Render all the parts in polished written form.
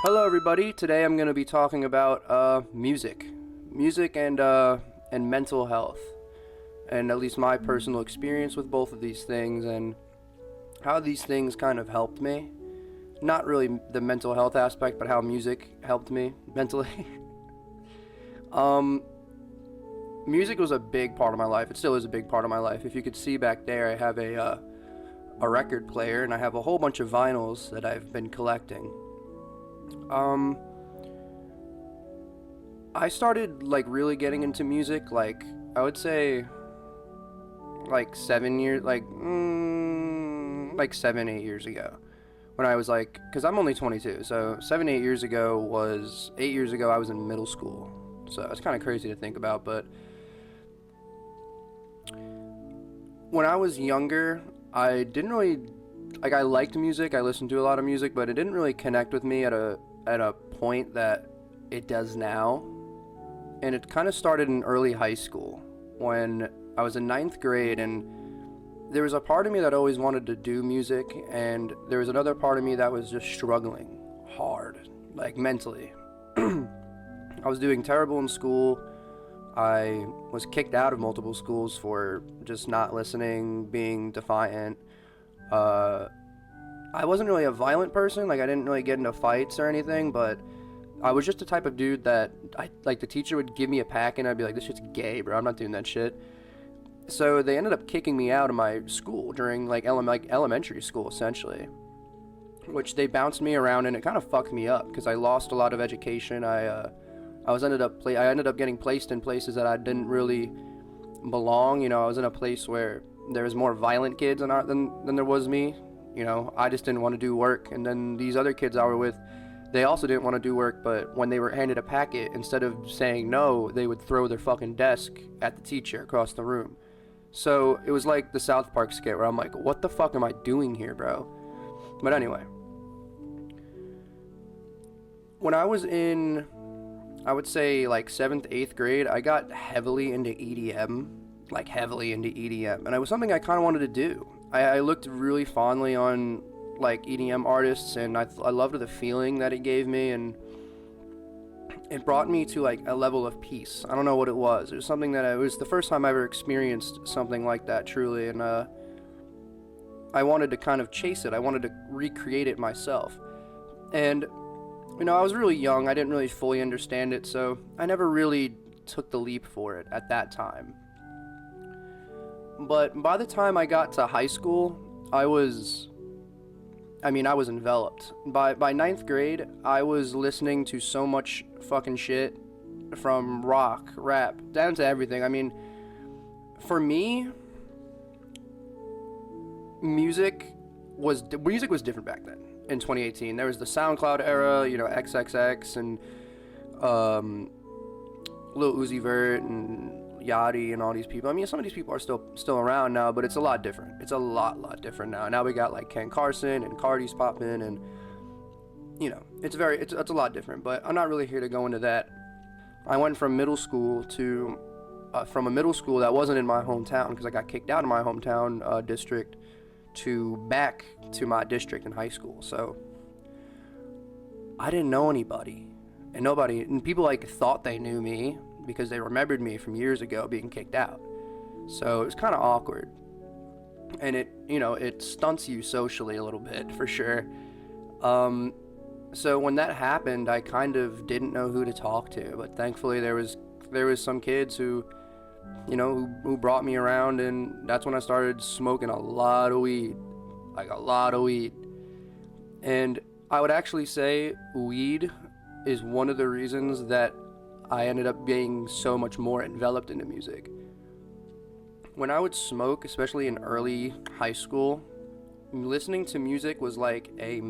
Hello, everybody. Today I'm going to be talking about music and mental health, and at least my personal experience with both of these things and how these things kind of helped me. Not really the mental health aspect, but how music helped me mentally. um, Music was a big part of my life. It still is a big part of my life. If you could see back there, I have a record player and I have a whole bunch of vinyls that I've been collecting. Um, I started like really getting into music like I would say like 7 years like 7 8 years ago when I was like because I'm only 22, so 7 8 years ago was 8 years ago I was in middle school, so it's kind of crazy to think about. But when I was younger, I didn't really like I liked music. I listened to a lot of music, but it didn't really connect with me at a point that it does now. And it kind of started in early high school when I was in ninth grade, and there was a part of me that always wanted to do music, and there was another part of me that was just struggling hard, like mentally. I was doing terrible in school. I was kicked out of multiple schools for just not listening, being defiant. Uh, I wasn't really a violent person, like I didn't really get into fights or anything, but I was just the type of dude that like the teacher would give me a pack and I'd be like, this shit's gay, bro. I'm not doing that shit. So they ended up kicking me out of my school during like elementary school essentially, which they bounced me around and it kind of fucked me up because I lost a lot of education. I ended up getting placed in places that I didn't really belong. You know, I was in a place where there was more violent kids than there was me. You know, I just didn't want to do work, and then these other kids I were with, they also didn't want to do work, but when they were handed a packet, instead of saying no, they would throw their fucking desk at the teacher across the room. So it was like the South Park skit where I'm like, what the fuck am I doing here, bro? But anyway, when I was in, I would say like 7th, 8th grade, I got heavily into EDM, like heavily into EDM, and it was something I kind of wanted to do. I looked really fondly on like EDM artists, and I loved the feeling that it gave me, and it brought me to like a level of peace. I don't know what it was. It was something that it was the first time I ever experienced something like that truly, and I wanted to kind of chase it. I wanted to recreate it myself. And you know, I was really young. I didn't really fully understand it, so I never really took the leap for it at that time. But by the time I got to high school, I was enveloped. By ninth grade, I was listening to so much fucking shit, from rock, rap, down to everything. I mean, for me, music was different back then. In 2018, there was the SoundCloud era, you know, XXX and Lil Uzi Vert and Yachty and all these people. I mean, some of these people are still around now, but it's a lot different. It's a lot different now. Now we got like Ken Carson and Cardi's popping, and you know, it's a lot different. But I'm not really here to go into that. I went from middle school to from a middle school that wasn't in my hometown because I got kicked out of my hometown district to back to my district in high school. So I didn't know anybody, and people like thought they knew me because they remembered me from years ago being kicked out. So it was kind of awkward, and it stunts you socially a little bit for sure. So when that happened, I kind of didn't know who to talk to, but thankfully there was some kids who brought me around, and that's when I started smoking a lot of weed, like a lot of weed. And I would actually say weed is one of the reasons that I ended up being so much more enveloped into music. When I would smoke, especially in early high school, listening to music was like it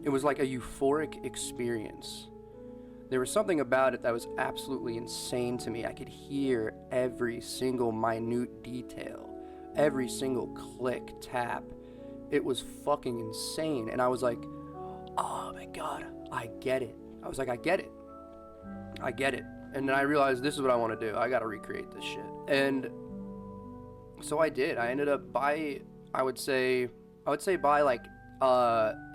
was like a euphoric experience. There was something about it that was absolutely insane to me. I could hear every single minute detail, every single click, tap. It was fucking insane. And I was like, oh my god, I get it. I was like, I get it. And then I realized this is what I want to do. I gotta recreate this shit. And so I did. I ended up I would say by like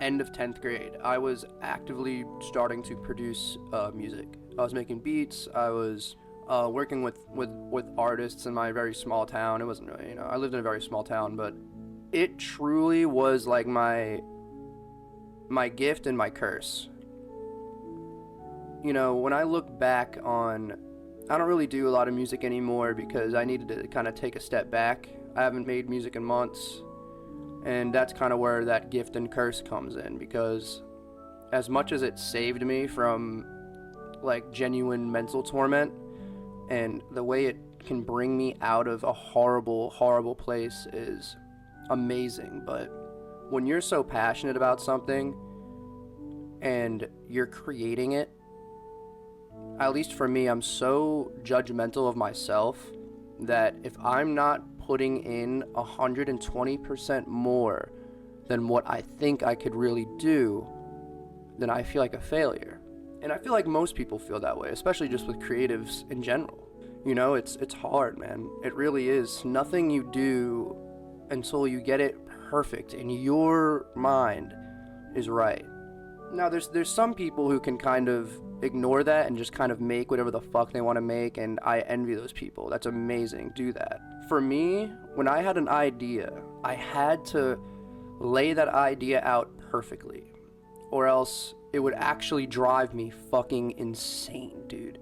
end of 10th grade, I was actively starting to produce music. I was making beats. I was working with artists in my very small town. It wasn't really, I lived in a very small town, but it truly was like my gift and my curse. When I look back on, I don't really do a lot of music anymore because I needed to kind of take a step back. I haven't made music in months, and that's kind of where that gift and curse comes in, because as much as it saved me from like genuine mental torment, and the way it can bring me out of a horrible, horrible place is amazing. But when you're so passionate about something and you're creating it, at least for me, I'm so judgmental of myself that if I'm not putting in 120% more than what I think I could really do, then I feel like a failure. And I feel like most people feel that way, especially just with creatives in general. It's hard, man. It really is. Nothing you do until you get it perfect in your mind is right. Now, there's some people who can kind of ignore that and just kind of make whatever the fuck they want to make, and I envy those people. That's amazing. Do that. For me, when I had an idea, I had to lay that idea out perfectly, or else it would actually drive me fucking insane, dude.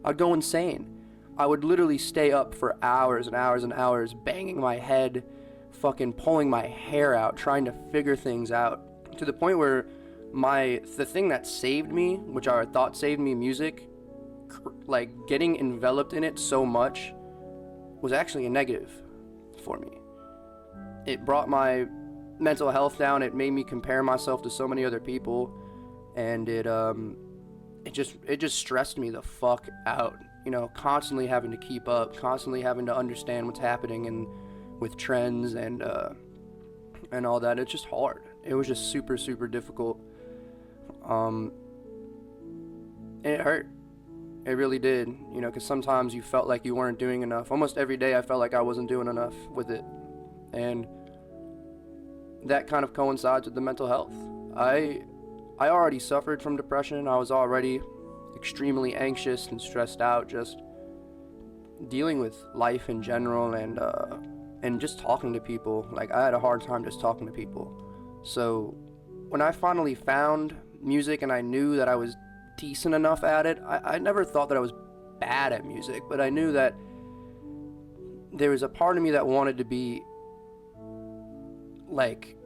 I'd go insane. I would literally stay up for hours and hours and hours, banging my head, fucking pulling my hair out, trying to figure things out, to the point where the thing that saved me, which I thought saved me, music, like getting enveloped in it so much, was actually a negative for me. It brought my mental health down. It made me compare myself to so many other people, and it just stressed me the fuck out. Constantly having to keep up, constantly having to understand what's happening and with trends and all that. It's just hard. It was just super, super difficult. It hurt. It really did, because sometimes you felt like you weren't doing enough. Almost every day I felt like I wasn't doing enough with it. And that kind of coincides with the mental health. I already suffered from depression. I was already extremely anxious and stressed out, just dealing with life in general, and just talking to people. Like, I had a hard time just talking to people. So when I finally found music and I knew that I was decent enough at it, I never thought that I was bad at music, but I knew that there was a part of me that wanted to be like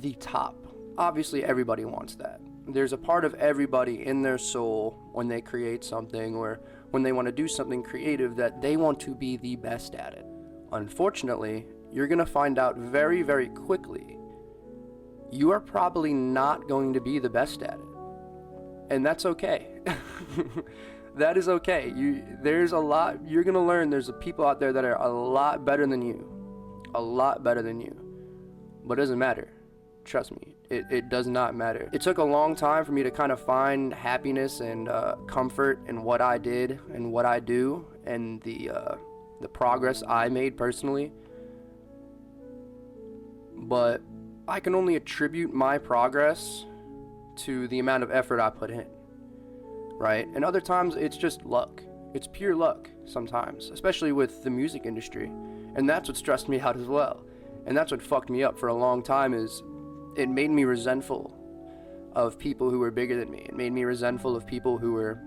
the top. Obviously everybody wants that. There's a part of everybody in their soul when they create something or when they want to do something creative that they want to be the best at it. Unfortunately, you're going to find out very, very quickly you are probably not going to be the best at it. And that's okay. That is okay. There's a lot you're going to learn. There's people out there that are a lot better than you. A lot better than you. But it doesn't matter. Trust me, it does not matter. It took a long time for me to kind of find happiness and comfort in what I did and what I do and the progress I made personally. But I can only attribute my progress to the amount of effort I put in, right? And other times it's just luck. It's pure luck sometimes, especially with the music industry. And that's what stressed me out as well. And that's what fucked me up for a long time, is it made me resentful of people who were bigger than me. It made me resentful of people who were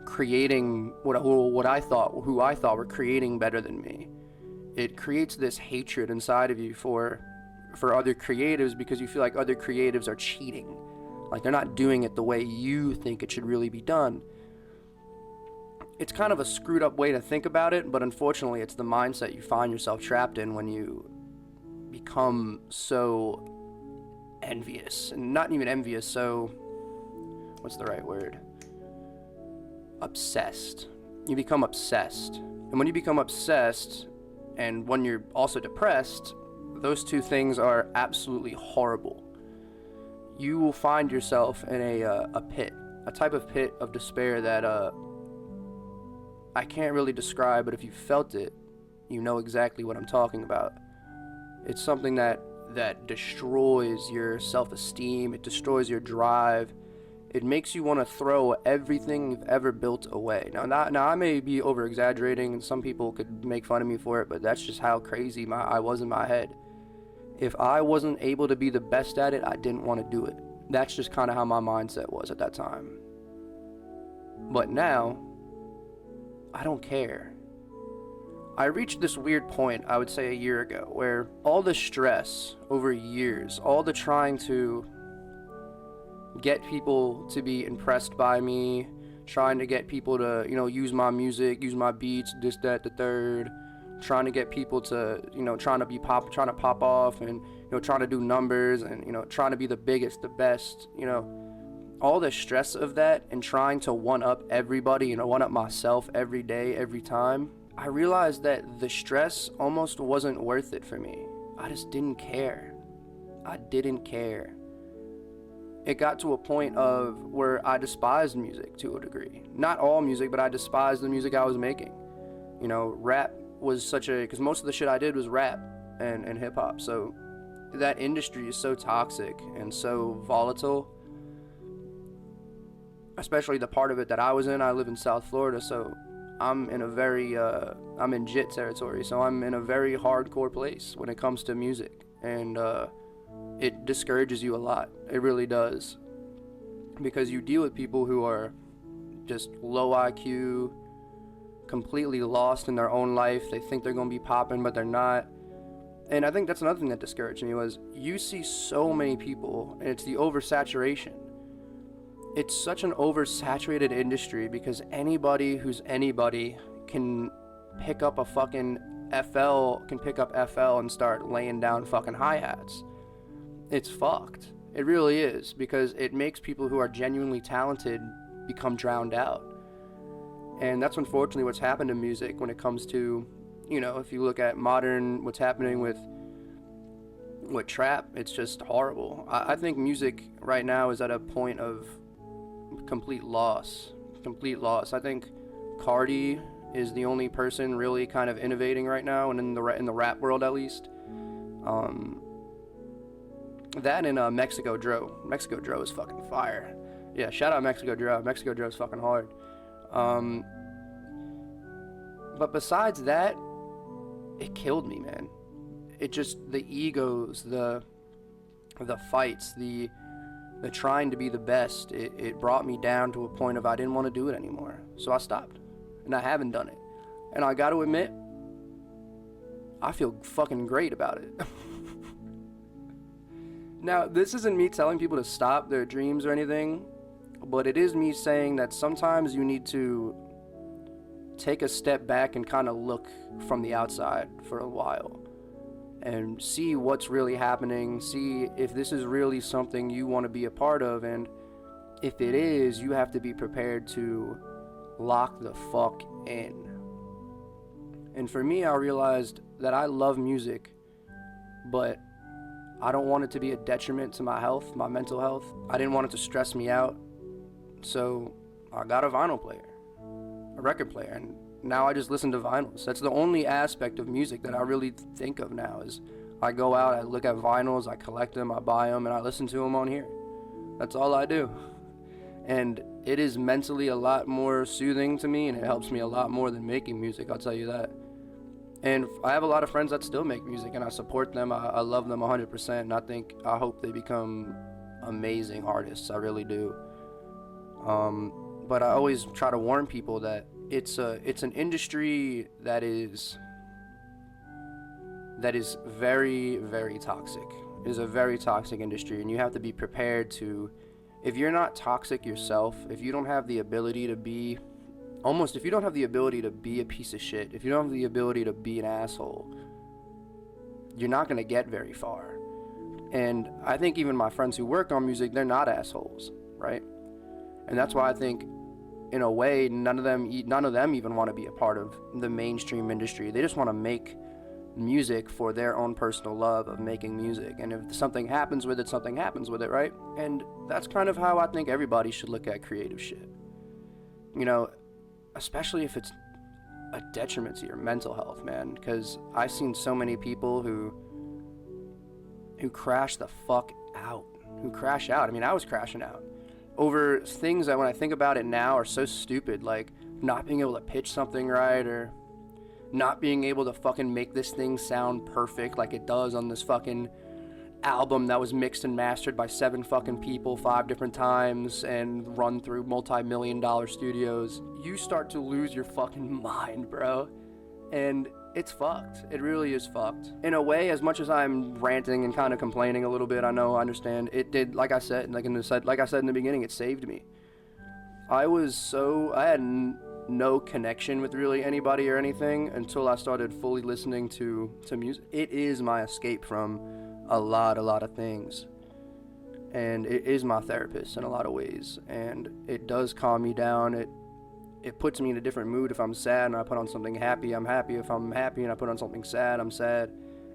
creating who I thought were creating better than me. It creates this hatred inside of you for other creatives, because you feel like other creatives are cheating. Like they're not doing it the way you think it should really be done. It's kind of a screwed up way to think about it, but unfortunately it's the mindset you find yourself trapped in when you become so envious. And not even envious, so what's the right word? Obsessed. You become obsessed. And when you become obsessed, and when you're also depressed, those two things are absolutely horrible. You will find yourself in a pit, a type of pit of despair that I can't really describe, but if you felt it, you know exactly what I'm talking about. It's something that that destroys your self-esteem. It destroys your drive. It makes you want to throw everything you've ever built away. Now I may be over-exaggerating, and some people could make fun of me for it, but that's just how crazy I was in my head. If I wasn't able to be the best at it, I didn't want to do it. That's just kind of how my mindset was at that time. But now, I don't care. I reached this weird point, I would say a year ago, where all the stress over years, all the trying to get people to be impressed by me, trying to get people to, use my music, use my beats, this, that, the third, trying to get people to, trying to pop off and, trying to do numbers and, trying to be the biggest, the best, all the stress of that and trying to one-up everybody, one-up myself every day, every time, I realized that the stress almost wasn't worth it for me. I just didn't care. I didn't care. It got to a point of where I despised music to a degree. Not all music, but I despised the music I was making. Rap was because most of the shit I did was rap and hip-hop. So that industry is so toxic and so volatile. Especially the part of it that I was in. I live in South Florida, so I'm in I'm in JIT territory, so I'm in a very hardcore place when it comes to music, and it discourages you a lot. It really does, because you deal with people who are just low IQ, completely lost in their own life. They think they're going to be popping, but they're not. And I think that's another thing that discouraged me was you see so many people, and it's the oversaturation. It's such an oversaturated industry because anybody who's anybody can pick up a fucking FL and start laying down fucking hi-hats. It's fucked. It really is, because it makes people who are genuinely talented become drowned out. And that's unfortunately what's happened to music when it comes to, if you look at what's happening with trap, it's just horrible. I think music right now is at a point of complete loss. I think Cardi is the only person really kind of innovating right now, and in the rap world at least. That and Mexico Dro is fucking fire. Yeah, shout out Mexico Dro is fucking hard. But besides that, it killed me, man. It just, the egos, the fights, the trying to be the best, it brought me down to a point of I didn't want to do it anymore. So I stopped, and I haven't done it. And I got to admit, I feel fucking great about it. Now, this isn't me telling people to stop their dreams or anything, but it is me saying that sometimes you need to take a step back and kind of look from the outside for a while and see what's really happening, see if this is really something you want to be a part of, and if it is, you have to be prepared to lock the fuck in. And for me, I realized that I love music, but I don't want it to be a detriment to my health, my mental health. I didn't want it to stress me out, so I got a vinyl player, a record player, and now I just listen to vinyls. That's the only aspect of music that I really think of now is I go out, I look at vinyls, I collect them, I buy them, and I listen to them on here. That's all I do. And it is mentally a lot more soothing to me, and it helps me a lot more than making music, I'll tell you that. And I have a lot of friends that still make music, and I support them. I love them 100%, and I hope they become amazing artists. I really do. But I always try to warn people that it's an industry that is very, very toxic. It is a very toxic industry, and you have to be prepared to, if you're not toxic yourself, if you don't have the ability to be if you don't have the ability to be a piece of shit, if you don't have the ability to be an asshole, you're not going to get very far. And I think even my friends who work on music, they're not assholes, right? And that's why I think, in a way, none of them even want to be a part of the mainstream industry. They just want to make music for their own personal love of making music. And if something happens with it, something happens with it, right? And that's kind of how I think everybody should look at creative shit. Especially if it's a detriment to your mental health, man. Because I've seen so many people who who crash the fuck out. Who crash out. I mean, I was crashing out over things that when I think about it now are so stupid, like not being able to pitch something right, or not being able to fucking make this thing sound perfect like it does on this fucking album that was mixed and mastered by 7 fucking people 5 different times and run through multi-million-dollar studios. You start to lose your fucking mind, bro. And it's fucked. It really is fucked. In a way, as much as I'm ranting and kind of complaining a little bit, I know, I understand. It did, like I said in the beginning, it saved me. I had no connection with really anybody or anything until I started fully listening to music. It is my escape from a lot of things. And it is my therapist in a lot of ways. And it does calm me down. It puts me in a different mood. If I'm sad and I put on something happy, I'm happy. If I'm happy and I put on something sad, I'm sad.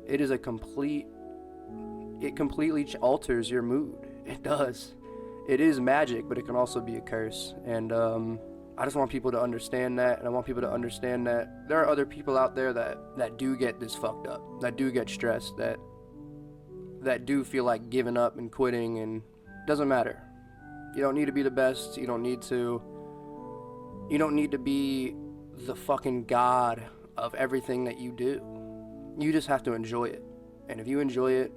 It completely alters your mood. It does. It is magic, but it can also be a curse. And I just want people to understand that, and I want people to understand that there are other people out there that do get this fucked up, that do get stressed, that do feel like giving up and quitting, and it doesn't matter. You don't need to be the best. You don't need to be the fucking god of everything that you do. You just have to enjoy it. And if you enjoy it,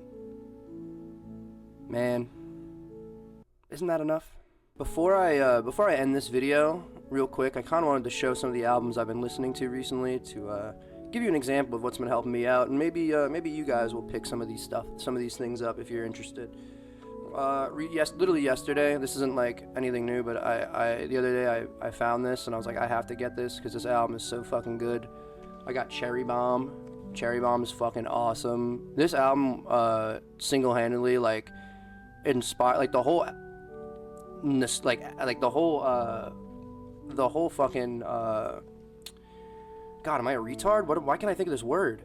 man, isn't that enough? Before I end this video, real quick, I kind of wanted to show some of the albums I've been listening to recently to give you an example of what's been helping me out, and maybe you guys will pick some of these things up if you're interested. Literally yesterday, this isn't like anything new, but the other day I found this and I was like, I have to get this because this album is so fucking good. I got Cherry Bomb. Cherry Bomb is fucking awesome. This album single-handedly like inspired like the whole fucking God, am I a retard? Why can't I think of this word?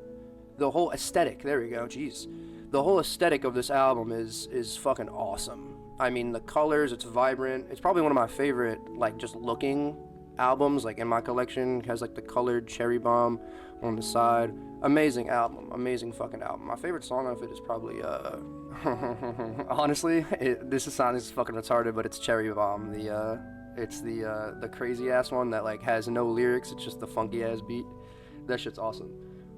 The whole aesthetic. There we go. Jeez. The whole aesthetic of this album is fucking awesome. I mean, the colors, it's vibrant. It's probably one of my favorite, like, just looking albums, like, in my collection. It has, like, the colored Cherry Bomb on the side. Amazing album. Amazing fucking album. My favorite song off it is probably, honestly, this is fucking retarded, but it's Cherry Bomb. It's the crazy-ass one that, like, has no lyrics. It's just the funky-ass beat. That shit's awesome.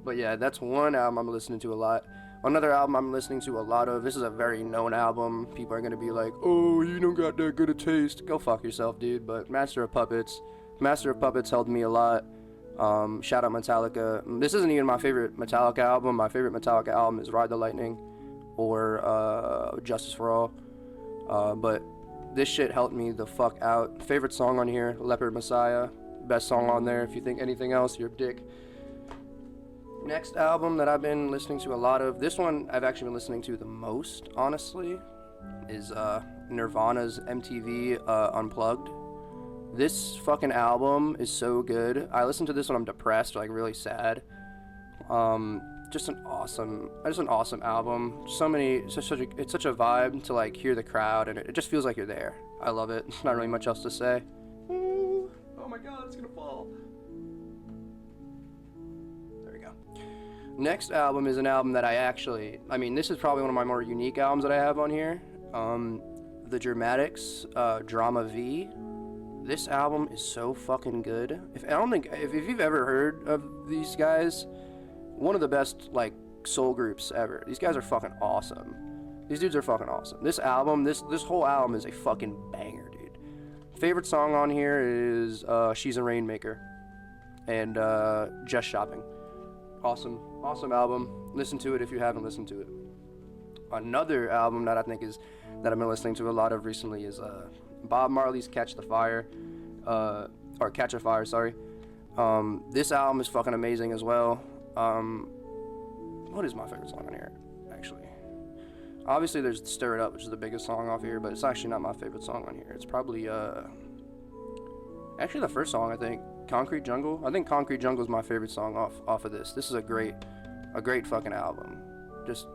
But, yeah, that's one album I'm listening to a lot. Another album I'm listening to a lot of, this is a very known album. People are going to be like, oh, you don't got that good a taste. Go fuck yourself, dude. But Master of Puppets helped me a lot. Shout out Metallica. This isn't even my favorite Metallica album. My favorite Metallica album is Ride the Lightning or Justice for All. But this shit helped me the fuck out. Favorite song on here, Leopard Messiah. Best song on there. If you think anything else, you're a dick. Next album that I've been listening to a lot of, this one I've actually been listening to the most, honestly, is Nirvana's MTV Unplugged. This fucking album is so good. I listen to this when I'm depressed or like really sad. Just an awesome album. It's such a vibe to like hear the crowd, and it just feels like you're there. I love it. Not really much else to say. Ooh, oh my god, it's gonna fall. Next album is an album that this is probably one of my more unique albums that I have on here. The Dramatics, Drama V. This album is so fucking good. If you've ever heard of these guys, one of the best like soul groups ever. These guys are fucking awesome. These dudes are fucking awesome. This album, this whole album is a fucking banger, dude. Favorite song on here is She's a Rainmaker and Just Shopping. Awesome album. Listen to it if you haven't listened to it. Another album that I've been listening to a lot of recently is Bob Marley's Catch a Fire, sorry. This album is fucking amazing as well. What is my favorite song on here, actually? Obviously there's Stir It Up, which is the biggest song off here, but it's actually not my favorite song on here. It's probably actually the first song, I think. Concrete Jungle. I think Concrete Jungle is my favorite song off of this. This is a great fucking album. It's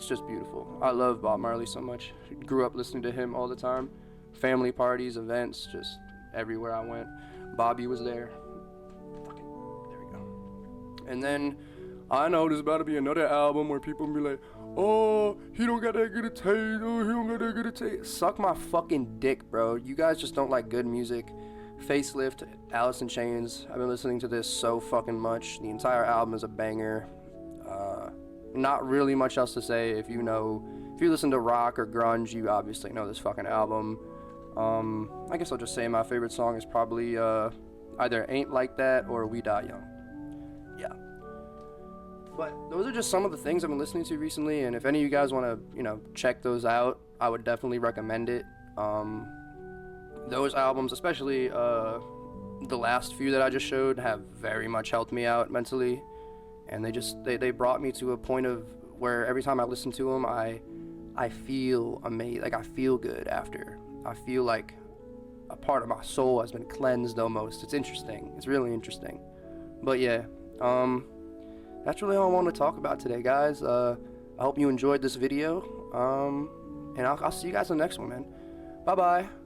just beautiful. I love Bob Marley so much. Grew up listening to him all the time. Family parties, events, just everywhere I went. Bobby was there. There we go. And then I know there's about to be another album where people will be like, Oh, he don't got that good a taste. Oh, he don't got that good a taste. Suck my fucking dick, bro. You guys just don't like good music. Facelift, Alice in Chains. I've been listening to this so fucking much. The entire album is a banger. Not really much else to say. If you listen to rock or grunge, you obviously know this fucking album. I guess I'll just say my favorite song is probably either Ain't Like That or We Die Young. Yeah. But those are just some of the things I've been listening to recently, and if any of you guys want to, check those out, I would definitely recommend it. Those albums, especially the last few that I just showed, have very much helped me out mentally, and they brought me to a point of where every time I listen to them, I feel amazing. Like, I feel good after. I feel like a part of my soul has been cleansed almost. It's interesting. It's really interesting. But yeah, that's really all I want to talk about today, guys. I hope you enjoyed this video, and I'll see you guys in the next one, man. Bye-bye.